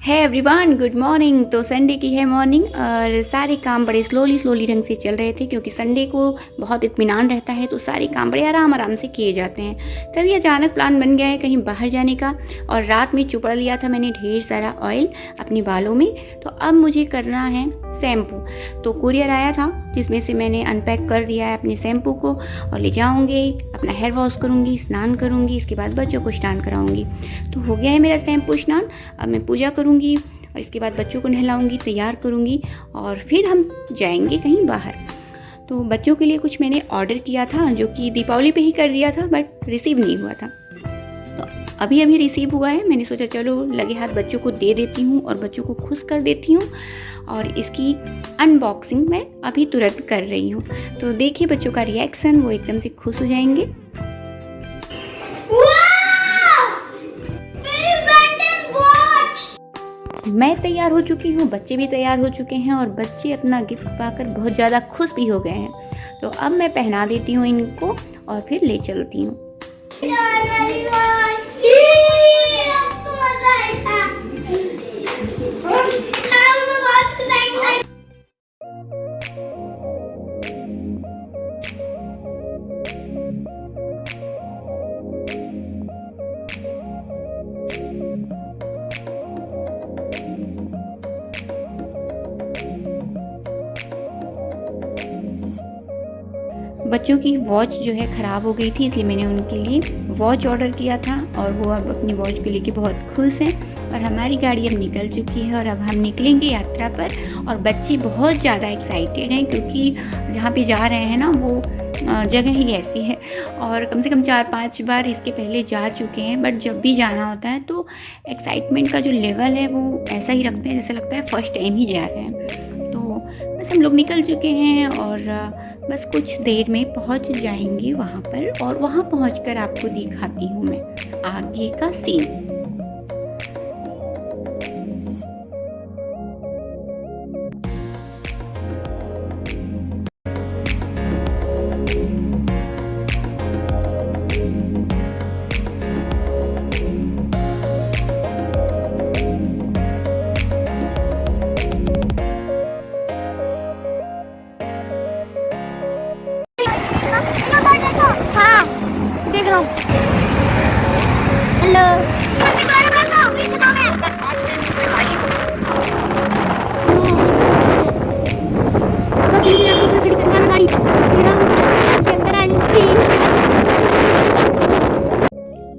है everyone, good morning. तो Sunday की है मॉर्निंग और सारे काम बड़े स्लोली ढंग से चल रहे थे क्योंकि संडे को बहुत इत्मीनान रहता है तो सारे काम बड़े आराम से किए जाते हैं। तभी अचानक प्लान बन गया है कहीं बाहर जाने का और रात में चुपड़ लिया था मैंने ढेर सारा ऑयल अपने बालों में। तो अब मुझे करना है शैम्पू। तो कुरियर आया था जिसमें से मैंने अनपैक कर दिया है अपने शैम्पू को और ले जाऊँगी, अपना हेयर वॉश करूँगी, स्नान करूँगी, इसके बाद बच्चों को स्नान कराऊँगी। तो हो गया है मेरा शैम्पू स्नान। अब मैं पूजा करूँगी और इसके बाद बच्चों को नहलाऊंगी, तैयार करूँगी और फिर हम जाएंगे कहीं बाहर। तो बच्चों के लिए कुछ मैंने ऑर्डर किया था जो कि दीपावली पे ही कर दिया था बट रिसीव नहीं हुआ था। तो अभी रिसीव हुआ है। मैंने सोचा चलो लगे हाथ बच्चों को दे देती हूँ और बच्चों को खुश कर देती हूँ और इसकी अनबॉक्सिंग मैं अभी तुरंत कर रही हूँ। तो देखिए बच्चों का रिएक्शन, वो एकदम से खुश हो जाएंगे। मैं तैयार हो चुकी हूँ, बच्चे भी तैयार हो चुके हैं और बच्चे अपना गिफ्ट पाकर बहुत ज़्यादा खुश भी हो गए हैं। तो अब मैं पहना देती हूँ इनको और फिर ले चलती हूँ। बच्चों की वॉच जो है ख़राब हो गई थी इसलिए मैंने उनके लिए वॉच ऑर्डर किया था और वो अब अपनी वॉच को लेके बहुत खुश हैं। और हमारी गाड़ी अब निकल चुकी है और अब हम निकलेंगे यात्रा पर। और बच्चे बहुत ज़्यादा एक्साइटेड हैं क्योंकि जहाँ पे जा रहे हैं ना वो जगह ही ऐसी है और कम से कम 4-5 बार इसके पहले जा चुके हैं। बट जब भी जाना होता है तो एक्साइटमेंट का जो लेवल है वो ऐसा ही रखते हैं जैसे लगता है फर्स्ट टाइम ही जा रहे हैं। तो बस हम लोग निकल चुके हैं और बस कुछ देर में पहुंच जाएंगे वहाँ पर और वहाँ पहुंचकर आपको दिखाती हूँ मैं आगे का सीन। हेलो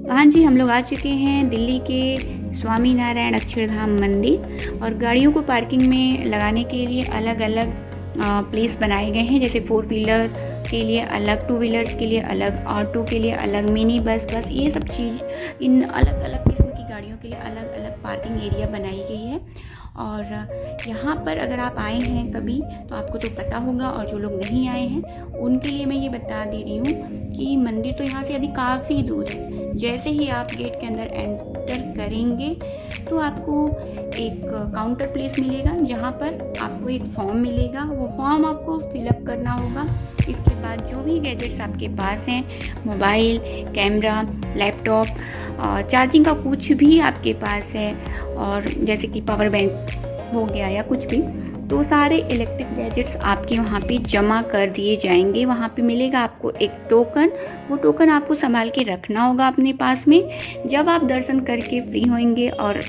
हाँ जी, हम लोग आ चुके हैं दिल्ली के स्वामी नारायण अक्षरधाम मंदिर। और गाड़ियों को पार्किंग में लगाने के लिए अलग अलग प्लेस बनाए गए हैं, जैसे 4 व्हीलर के लिए अलग, 2 व्हीलर्स के लिए अलग, ऑटो के लिए अलग, मिनी बस ये सब चीज़ इन अलग अलग किस्म की गाड़ियों के लिए अलग अलग पार्किंग एरिया बनाई गई है। और यहाँ पर अगर आप आए हैं कभी तो आपको तो पता होगा और जो लोग नहीं आए हैं उनके लिए मैं ये बता दे रही हूँ कि मंदिर तो यहाँ से अभी काफ़ी दूर है। जैसे ही आप गेट के अंदर एंटर करेंगे तो आपको एक काउंटर प्लेस मिलेगा जहाँ पर आपको एक फॉर्म मिलेगा। वो फॉर्म आपको फिलअप करना होगा। इसके बाद जो भी गैजेट्स आपके पास हैं, मोबाइल, कैमरा, लैपटॉप, चार्जिंग का कुछ भी आपके पास है और जैसे कि पावर बैंक हो गया या कुछ भी, तो सारे इलेक्ट्रिक गैजेट्स आपके वहाँ पे जमा कर दिए जाएंगे। वहाँ पे मिलेगा आपको एक टोकन। वो टोकन आपको संभाल के रखना होगा अपने पास में। जब आप दर्शन करके फ्री होंगे और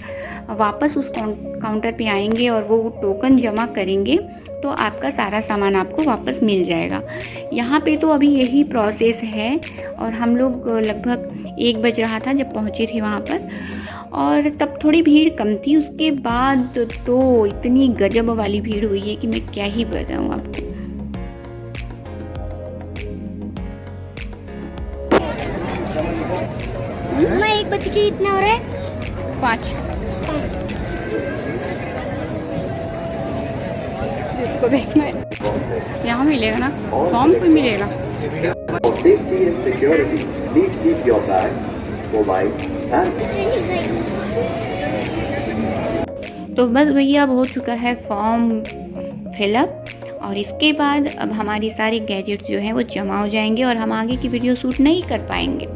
वापस उस काउंटर पे आएंगे और वो टोकन जमा करेंगे तो आपका सारा सामान आपको वापस मिल जाएगा। यहाँ पे तो अभी यही प्रोसेस है और हम लोग लगभग 1 बज रहा था जब पहुँचे थे वहाँ पर और तब थोड़ी भीड़ कम थी। उसके बाद तो इतनी गजब वाली भीड़ हुई है कि मैं क्या ही बताऊँ आपको। मैं 1 बज के इतना हो रहा है 5 इसको देखना है। यहाँ मिलेगा ना फॉर्म कोई मिलेगा। तो बस भैया अब हो चुका है फॉर्म फिलअप और इसके बाद अब हमारी सारी गैजेट्स जो हैं वो जमा हो जाएंगे और हम आगे की वीडियो शूट नहीं कर पाएंगे।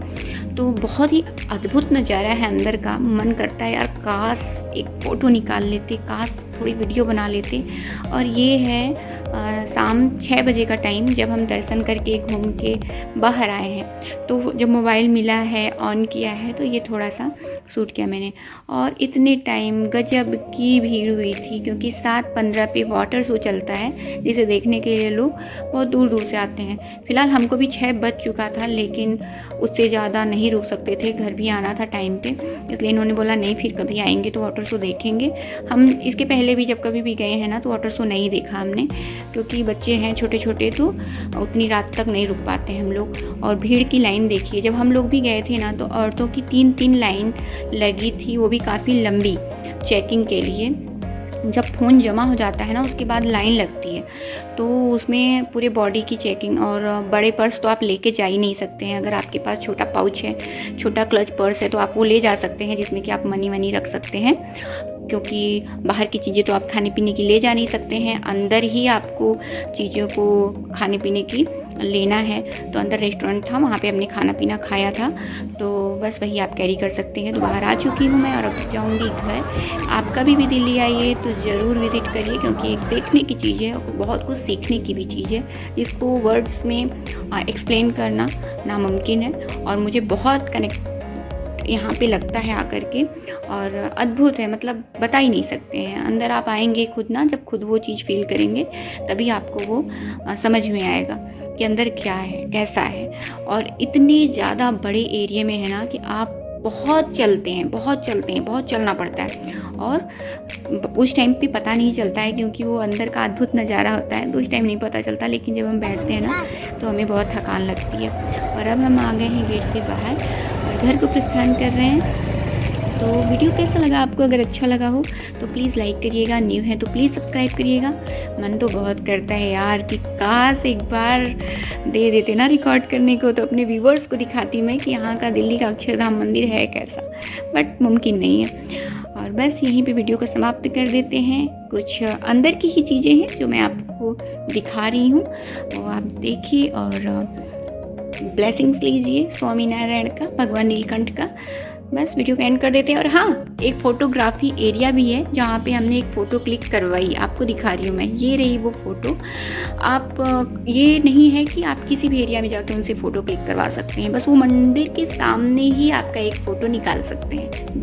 तो बहुत ही अद्भुत नज़ारा है अंदर का। मन करता है यार काश एक फ़ोटो निकाल लेते, काश थोड़ी वीडियो बना लेते। और ये है शाम 6 बजे का टाइम, जब हम दर्शन करके घूम के बाहर आए हैं। तो जब मोबाइल मिला है, ऑन किया है, तो ये थोड़ा सा शूट किया मैंने। और इतने टाइम गजब की भीड़ हुई थी, क्योंकि 7:15 पे वाटर शो चलता है, जिसे देखने के लिए लोग बहुत दूर दूर से आते हैं। फ़िलहाल हमको भी 6 बज चुका था, लेकिन उससे ज़्यादा नहीं रुक सकते थे, घर भी आना था टाइम पे। इसलिए इन्होंने बोला नहीं, फिर कभी आएंगे तो वाटर शो देखेंगे। हम इसके पहले भी जब कभी भी गए हैं ना, तो वाटर शो नहीं देखा हमने, क्योंकि बच्चे हैं छोटे छोटे, तो उतनी रात तक नहीं रुक पाते हम लोग। और भीड़ की लाइन देखिए, जब हम लोग भी गए थे ना, तो औरतों की 3-3 लाइन लगी थी, वो भी काफ़ी लंबी, चेकिंग के लिए। जब फ़ोन जमा हो जाता है ना, उसके बाद लाइन लगती है, तो उसमें पूरे बॉडी की चेकिंग। और बड़े पर्स तो आप लेके जा ही नहीं सकते हैं। अगर आपके पास छोटा पाउच है, छोटा क्लच पर्स है, तो आप वो ले जा सकते हैं, जिसमें कि आप मनी वनी रख सकते हैं, क्योंकि बाहर की चीज़ें तो आप खाने पीने की ले जा नहीं सकते हैं। अंदर ही आपको चीज़ों को खाने पीने की लेना है। तो अंदर रेस्टोरेंट था, वहाँ पे हमने खाना पीना खाया था, तो बस वही आप कैरी कर सकते हैं। तो बाहर आ चुकी हूँ मैं, और अब जाऊँगी घर। आप कभी भी दिल्ली आइए तो ज़रूर विज़िट करिए, क्योंकि एक देखने की चीज़ है और बहुत कुछ सीखने की भी चीज़ है, जिसको वर्ड्स में एक्सप्लेन करना नामुमकिन है। और मुझे बहुत कनेक्ट यहाँ पे लगता है आकर के, और अद्भुत है, मतलब बता ही नहीं सकते हैं। अंदर आप आएंगे खुद ना, जब खुद वो चीज़ फील करेंगे, तभी आपको वो समझ में आएगा कि अंदर क्या है, कैसा है। और इतने ज़्यादा बड़े एरिया में है ना, कि आप बहुत चलते हैं, बहुत चलना पड़ता है। और उस टाइम पे पता नहीं चलता है, क्योंकि वो अंदर का अद्भुत नज़ारा होता है, तो उस टाइम नहीं पता चलता। लेकिन जब हम बैठते हैं ना, तो हमें बहुत थकान लगती है। और अब हम आ गए हैं गेट से बाहर और घर को प्रस्थान कर रहे हैं। तो वीडियो कैसा लगा आपको? अगर अच्छा लगा हो तो प्लीज़ लाइक करिएगा, न्यू है तो प्लीज़ सब्सक्राइब करिएगा। मन तो बहुत करता है यार कि काश एक बार दे देते ना रिकॉर्ड करने को, तो अपने व्यूवर्स को दिखाती मैं कि यहाँ का दिल्ली का अक्षरधाम मंदिर है कैसा, बट मुमकिन नहीं है। और बस यहीं पे वीडियो को समाप्त कर देते हैं। कुछ अंदर की ही चीज़ें हैं जो मैं आपको दिखा रही हूँ, वो आप देखिए और ब्लेसिंग्स लीजिए स्वामी नारायण का, भगवान नीलकंठ का। बस वीडियो को एंड कर देते हैं। और हाँ, एक फ़ोटोग्राफी एरिया भी है, जहाँ पे हमने एक फ़ोटो क्लिक करवाई, आपको दिखा रही हूँ मैं। ये रही वो फ़ोटो। आप ये नहीं है कि आप किसी भी एरिया में जाकर उनसे फ़ोटो क्लिक करवा सकते हैं, बस वो मंदिर के सामने ही आपका एक फ़ोटो निकाल सकते हैं।